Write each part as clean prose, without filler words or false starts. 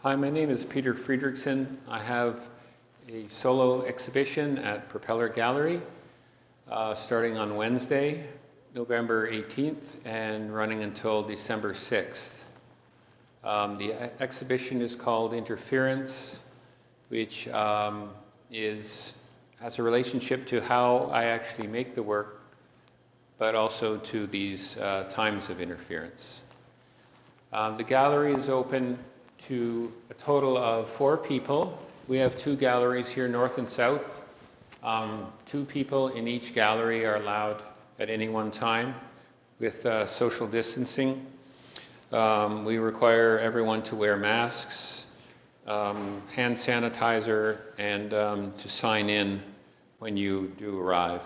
Hi, my name is Peter Friedrichsen. I have a solo exhibition at Propeller Gallery starting on Wednesday, November 18th, and running until December 6th. The exhibition is called Interference, which has a relationship to how I actually make the work, but also to these times of interference. The gallery is open to a total of 4 people. We have 2 galleries here, north and south. 2 people in each gallery are allowed at any one time with social distancing. We require everyone to wear masks, hand sanitizer, and to sign in when you do arrive.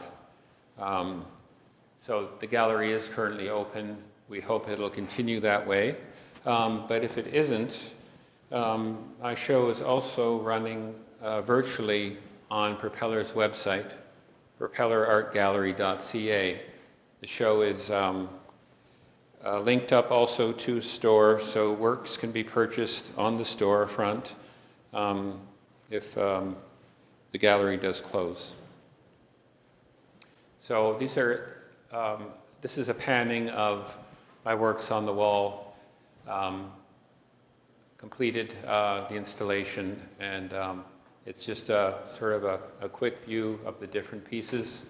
So the gallery is currently open. We hope it'll continue that way. But if it isn't, my show is also running virtually on Propeller's website, propellerartgallery.ca. The show is linked up also to a store, so works can be purchased on the store front if the gallery does close. So this is a panning of my works on the wall. Completed the installation, and it's just sort of a quick view of the different pieces.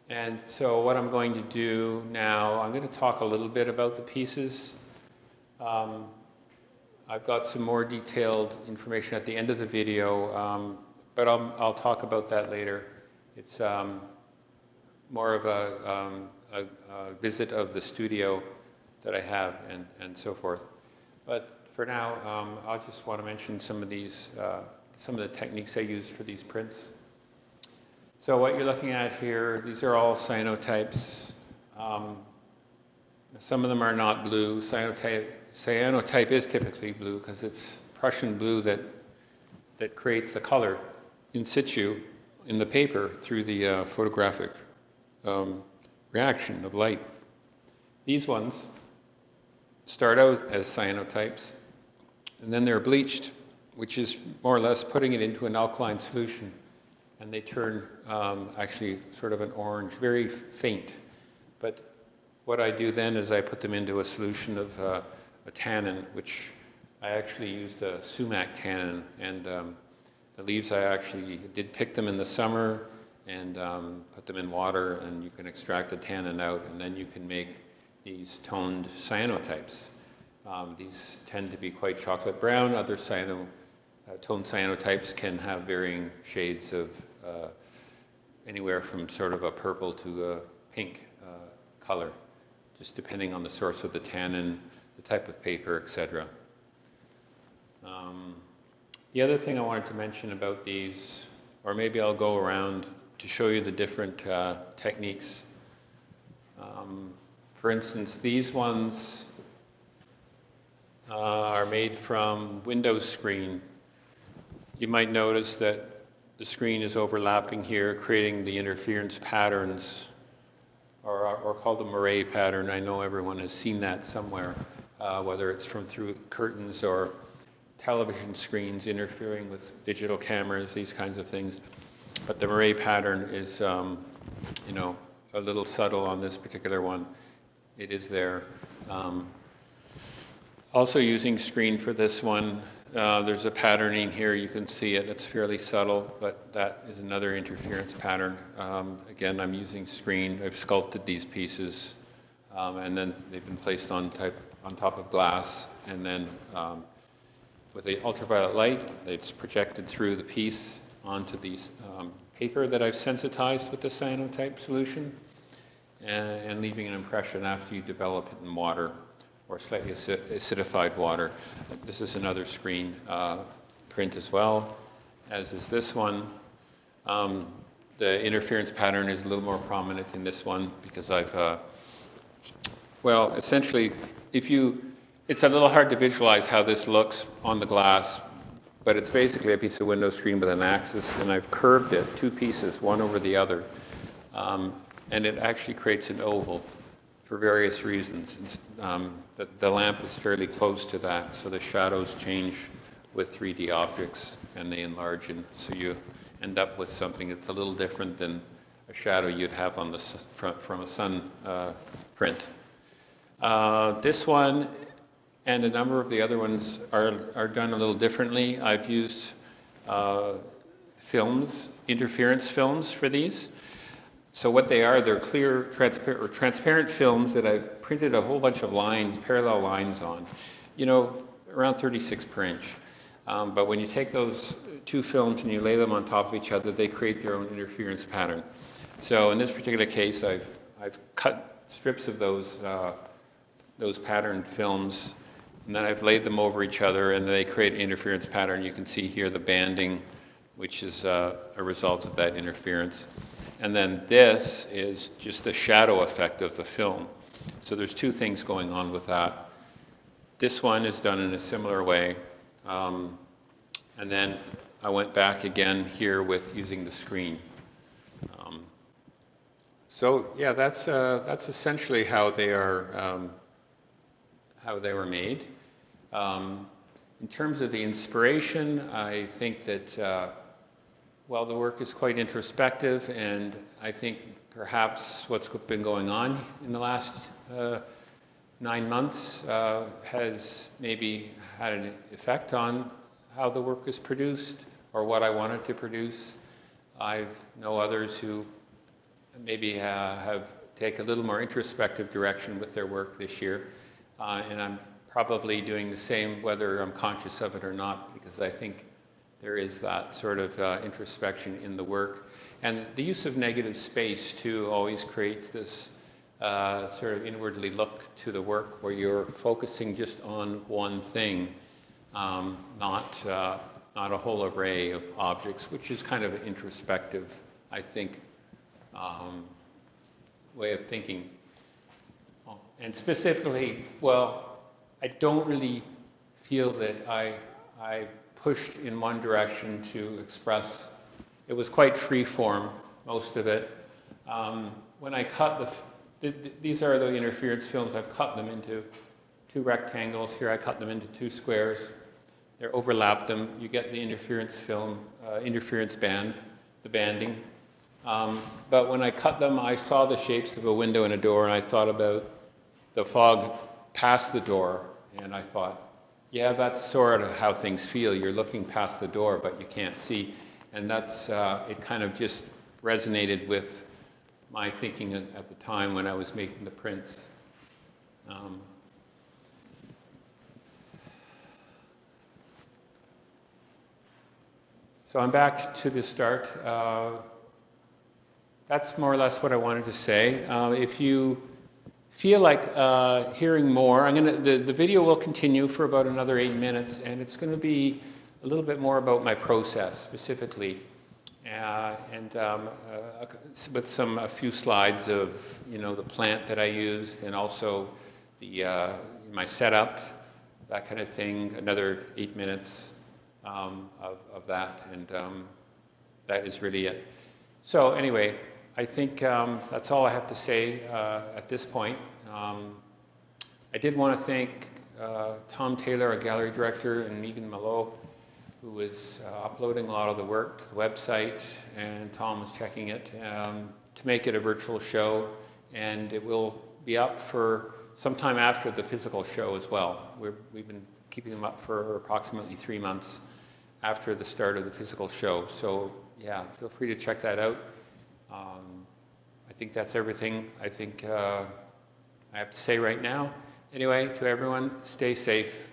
And so what I'm going to do now, I'm going to talk a little bit about the pieces. I've got some more detailed information at the end of the video, but I'll talk about that later. It's more of a visit of the studio that I have and so forth. But for now, I just want to mention some of these, some of the techniques I use for these prints. So what you're looking at here, these are all cyanotypes. Some of them are not blue. Cyanotype is typically blue because it's Prussian blue that creates the color in situ in the paper through the photographic reaction of light. These ones start out as cyanotypes, and then they're bleached, which is more or less putting it into an alkaline solution, and they turn actually sort of an orange, very faint. But what I do then is I put them into a solution of a tannin, which I actually used a sumac tannin, and the leaves I actually did pick them in the summer and put them in water, and you can extract the tannin out, and then you can make these toned cyanotypes. These tend to be quite chocolate brown. Other toned cyanotypes can have varying shades of anywhere from sort of a purple to a pink color, just depending on the source of the tannin, the type of paper, etc. The other thing I wanted to mention about these, or maybe I'll go around to show you the different techniques. For instance, these ones are made from window screen. You might notice that the screen is overlapping here, creating the interference patterns, or called the moire pattern. I know everyone has seen that somewhere, whether it's from through curtains or television screens interfering with digital cameras, these kinds of things. But the moire pattern is, you know, a little subtle on this particular one. It is there. Also using screen for this one, there's a patterning here. You can see it. It's fairly subtle, but that is another interference pattern. Again, I'm using screen. I've sculpted these pieces, and then they've been placed on top of glass, and then with the ultraviolet light, it's projected through the piece onto these paper that I've sensitized with the cyanotype solution, and leaving an impression after you develop it in water or slightly acidified water. This is another screen print as well, as is this one. The interference pattern is a little more prominent in this one because I've, well, essentially, it's a little hard to visualize how this looks on the glass, but it's basically a piece of window screen with an axis, and I've curved it, 2 pieces, one over the other, and it actually creates an oval for various reasons. The lamp is fairly close to that, so the shadows change with 3D objects and they enlarge, and so you end up with something that's a little different than a shadow you'd have on the from a sun print. This one and a number of the other ones are done a little differently. I've used films, interference films for these. So what they are, they're clear, transparent films that I've printed a whole bunch of lines, parallel lines on, you know, around 36 per inch. But when you take those two films and you lay them on top of each other, they create their own interference pattern. So in this particular case, I've cut strips of those patterned films, and then I've laid them over each other, and they create an interference pattern. You can see here the banding, which is a result of that interference. And then this is just the shadow effect of the film. So there's two things going on with that. This one is done in a similar way. And then I went back again here with using the screen. So yeah, that's essentially how they were made. In terms of the inspiration, I think that well, the work is quite introspective, and I think perhaps what's been going on in the last 9 months has maybe had an effect on how the work is produced or what I wanted to produce. I know others who maybe have taken a little more introspective direction with their work this year, and I'm probably doing the same whether I'm conscious of it or not, because I think there is that sort of introspection in the work. And the use of negative space, too, always creates this sort of inwardly look to the work where you're focusing just on one thing, not a whole array of objects, which is kind of an introspective, I think, way of thinking. And specifically, well, I don't really feel that I pushed in one direction to express. It was quite free form, most of it. When I cut these are the interference films. I've cut them into two rectangles. Here I cut them into two squares. They overlap them. You get the interference film, interference band, the banding. But when I cut them, I saw the shapes of a window and a door, and I thought about the fog past the door, and I thought, yeah, that's sort of how things feel. You're looking past the door, but you can't see. And that's, it kind of just resonated with my thinking at the time when I was making the prints. So I'm back to the start. That's more or less what I wanted to say. If you feel like hearing more, the video will continue for about another 8 minutes, and it's going to be a little bit more about my process specifically, and with a few slides of the plant that I used, and also my setup, that kind of thing. Another 8 minutes of that, and that is really it. So anyway, I think that's all I have to say at this point. I did want to thank Tom Taylor, our gallery director, and Megan Malot, who was uploading a lot of the work to the website, and Tom was checking it to make it a virtual show, and it will be up for sometime after the physical show as well. We've been keeping them up for approximately 3 months after the start of the physical show. So yeah, feel free to check that out. I think that's everything I think I have to say right now. Anyway, to everyone, stay safe.